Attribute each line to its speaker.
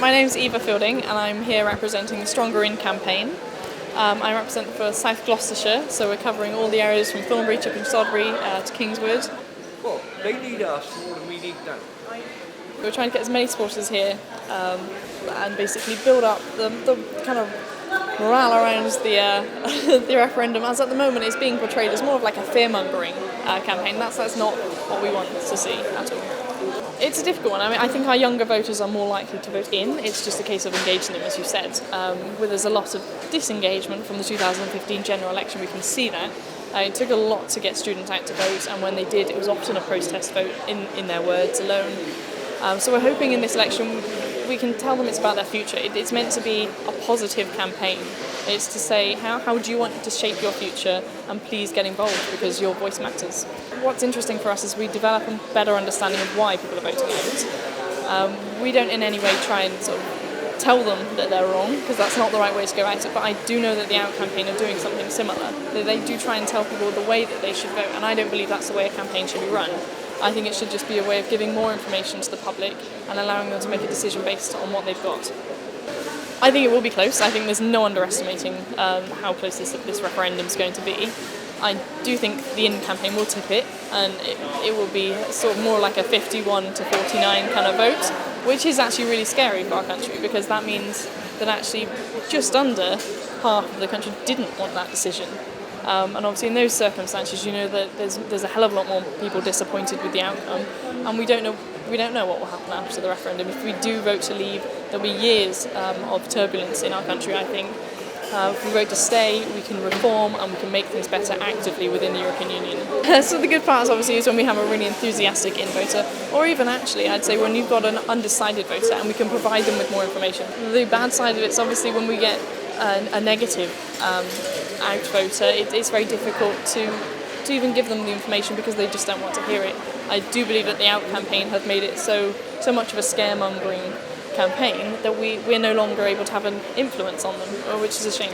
Speaker 1: My name's Eva Fielding and I'm here representing the Stronger In campaign. I represent for South Gloucestershire, so we're covering all the areas from Thornbury to Sodbury to Kingswood.
Speaker 2: Well, they need us more than we need them.
Speaker 1: We're trying to get as many supporters here and basically build up the kind of morale around the the referendum, as at the moment it's being portrayed as more of like a fear-mongering campaign. That's not what we want to see at all. It's a difficult one. I mean, I think our younger voters are more likely to vote in. It's just a case of engaging them, as you said. Where there's a lot of disengagement from the 2015 general election, we can see that. It took a lot to get students out to vote, and when they did, it was often a protest vote in their words alone. So we're hoping in this election we can tell them it's about their future. It's meant to be a positive campaign. It's to say, how do you want to shape your future, and please get involved because your voice matters. What's interesting for us is we develop a better understanding of why people are voting out. We don't in any way try and sort of tell them that they're wrong, because that's not the right way to go at it, but I do know that the Out campaign are doing something similar. They do try and tell people the way that they should vote, and I don't believe that's the way a campaign should be run. I think it should just be a way of giving more information to the public and allowing them to make a decision based on what they've got. I think it will be close. I think there's no underestimating how close this referendum is going to be. I do think the In campaign will tip it, and it will be sort of more like a 51 to 49 kind of vote, which is actually really scary for our country, because that means that actually just under half of the country didn't want that decision. And obviously in those circumstances, you know that there's a hell of a lot more people disappointed with the outcome, and we don't know what will happen after the referendum. If we do vote to leave, there'll be years of turbulence in our country, I think. If we vote to stay, we can reform and we can make things better actively within the European Union. So the good part obviously is when we have a really enthusiastic in voter, or even actually I'd say when you've got an undecided voter and we can provide them with more information. The bad side of it is obviously when we get a negative out voter, it's very difficult to even give them the information because they just don't want to hear it. I do believe that the Out campaign has made it so much of a scaremongering campaign that we're no longer able to have an influence on them, which is a shame.